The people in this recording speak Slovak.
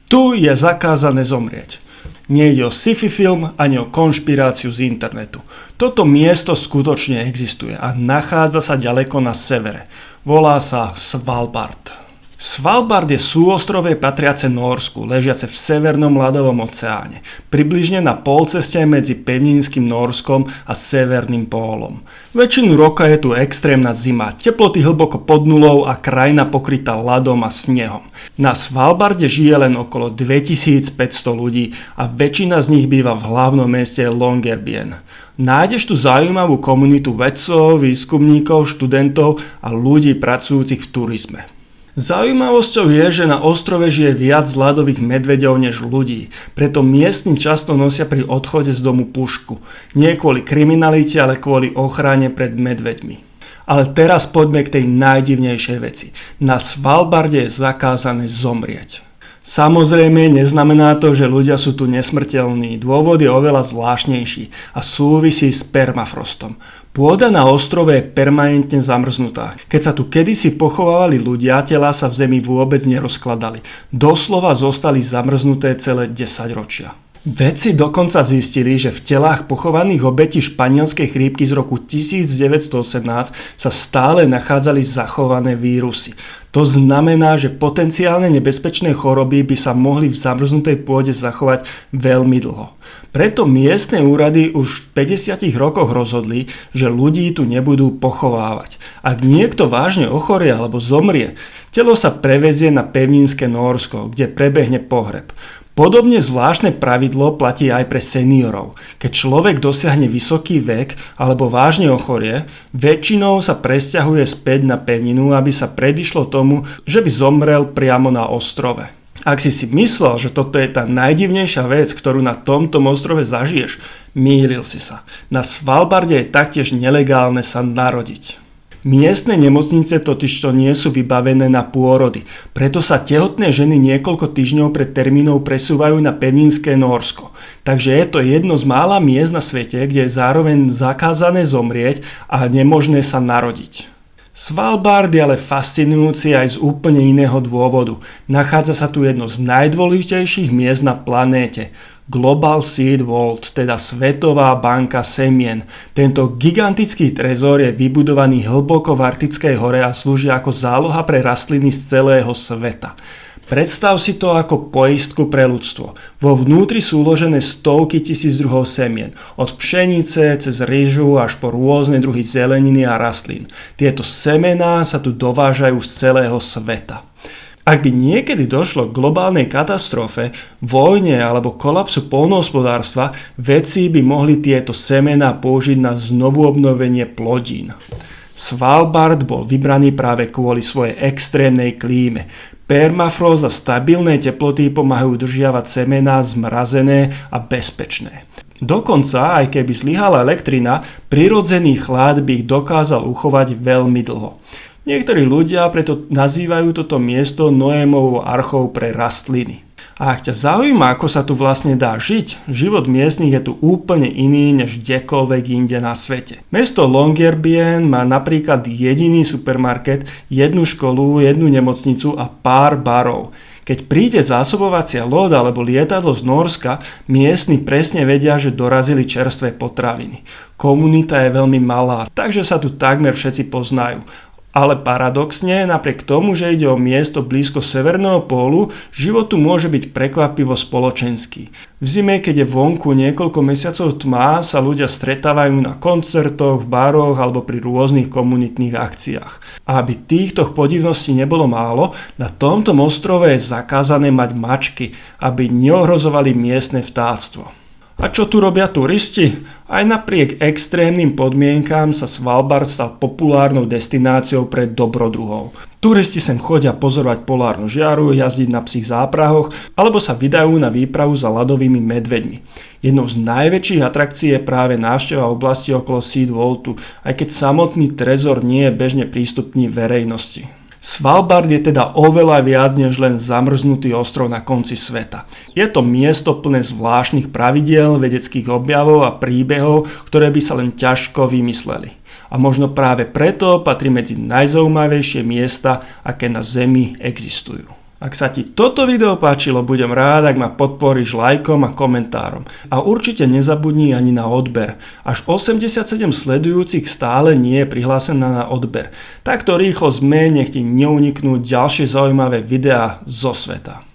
Tu je zakázané zomrieť. Nejde o sci-fi film ani o konšpiráciu z internetu. Toto miesto skutočne existuje a nachádza sa ďaleko na severe. Volá sa Svalbard. Svalbard je súostrove patriace Nórsku, ležiace v severnom ľadovom oceáne, približne na polceste medzi pevninským Nórskom a severným pólom. Väčšinu roka je tu extrémna zima, teploty hlboko pod nulou a krajina pokrytá ľadom a snehom. Na Svalbarde žije len okolo 2500 ľudí a väčšina z nich býva v hlavnom meste Longyearbyen. Nájdeš tu zaujímavú komunitu vedcov, výskumníkov, študentov a ľudí pracujúcich v turizme. Zaujímavosťou je, že na ostrove žije viac ľadových medveďov než ľudí, preto miestni často nosia pri odchode z domu pušku. Nie kvôli kriminalite, ale kvôli ochrane pred medveďmi. Ale teraz poďme k tej najdivnejšej veci. Na Svalbarde je zakázané zomrieť. Samozrejme, neznamená to, že ľudia sú tu nesmrteľní. Dôvod je oveľa zvláštnejší a súvisí s permafrostom. Pôda na ostrove je permanentne zamrznutá. Keď sa tu kedysi pochovávali ľudia, telá sa v zemi vôbec nerozkladali. Doslova zostali zamrznuté celé 10 ročia. Vedci dokonca zistili, že v telách pochovaných obetí španielskej chrípky z roku 1918 sa stále nachádzali zachované vírusy. To znamená, že potenciálne nebezpečné choroby by sa mohli v zamrznutej pôde zachovať veľmi dlho. Preto miestne úrady už v 50 rokoch rozhodli, že ľudí tu nebudú pochovávať. Ak niekto vážne ochorie alebo zomrie, telo sa prevezie na pevninské Nórsko, kde prebehne pohreb. Podobne zvláštne pravidlo platí aj pre seniorov. Keď človek dosiahne vysoký vek alebo vážne ochorie, väčšinou sa presťahuje späť na pevninu, aby sa predišlo tomu, že by zomrel priamo na ostrove. Ak si myslel, že toto je tá najdivnejšia vec, ktorú na tomto ostrove zažiješ, mýlil si sa. Na Svalbarde je taktiež nelegálne sa narodiť. Miestne nemocnice totižto nie sú vybavené na pôrody, preto sa tehotné ženy niekoľko týždňov pred termínou presúvajú na pevninské Nórsko. Takže je to jedno z mála miest na svete, kde je zároveň zakázané zomrieť a nemožné sa narodiť. Svalbard je ale fascinujúci aj z úplne iného dôvodu. Nachádza sa tu jedno z najdôležitejších miest na planéte. Global Seed Vault, teda Svetová banka semien. Tento gigantický trezor je vybudovaný hlboko v Arktickej hore a slúži ako záloha pre rastliny z celého sveta. Predstav si to ako poistku pre ľudstvo. Vo vnútri sú uložené stovky tisíc druhov semien. Od pšenice cez ryžu až po rôzne druhy zeleniny a rastlín. Tieto semená sa tu dovážajú z celého sveta. Ak by niekedy došlo k globálnej katastrofe, vojne alebo kolapsu poľnohospodárstva, vedci by mohli tieto semená použiť na znovuobnovenie plodín. Svalbard bol vybraný práve kvôli svojej extrémnej klíme. Permafrost a stabilné teploty pomáhajú udržiavať semená zmrazené a bezpečné. Dokonca, aj keby zlyhala elektrina, prirodzený chlad by ich dokázal uchovať veľmi dlho. Niektorí ľudia preto nazývajú toto miesto Noémovou archou pre rastliny. A ak ťa zaujíma, ako sa tu vlastne dá žiť, život miestnych je tu úplne iný než kdekoľvek inde na svete. Mesto Longyearbyen má napríklad jediný supermarket, jednu školu, jednu nemocnicu a pár barov. Keď príde zásobovacia loď alebo lietadlo z Nórska, miestni presne vedia, že dorazili čerstvé potraviny. Komunita je veľmi malá, takže sa tu takmer všetci poznajú. Ale paradoxne, napriek tomu, že ide o miesto blízko severného pólu, život tu môže byť prekvapivo spoločenský. V zime, keď je vonku niekoľko mesiacov tma, sa ľudia stretávajú na koncertoch, v baroch alebo pri rôznych komunitných akciách. A aby týchto podivností nebolo málo, na tomto ostrove je zakázané mať mačky, aby neohrozovali miestne vtáctvo. A čo tu robia turisti? Aj napriek extrémnym podmienkám sa Svalbard stal populárnou destináciou pre dobrodruhov. Turisti sem chodia pozorovať polárnu žiaru, jazdiť na psích záprahoch alebo sa vydajú na výpravu za ľadovými medveďmi. Jednou z najväčších atrakcií je práve návšteva oblasti okolo Seed Vaultu, aj keď samotný trezor nie je bežne prístupný verejnosti. Svalbard je teda oveľa viac než len zamrznutý ostrov na konci sveta. Je to miesto plné zvláštnych pravidiel, vedeckých objavov a príbehov, ktoré by sa len ťažko vymysleli. A možno práve preto patrí medzi najzaujímavejšie miesta, aké na Zemi existujú. Ak sa ti toto video páčilo, budem rád, ak ma podporíš lajkom a komentárom. A určite nezabudni ani na odber. Až 87 sledujúcich stále nie je prihlásená na odber. Takto rýchlo sme, nech ti neuniknú ďalšie zaujímavé videá zo sveta.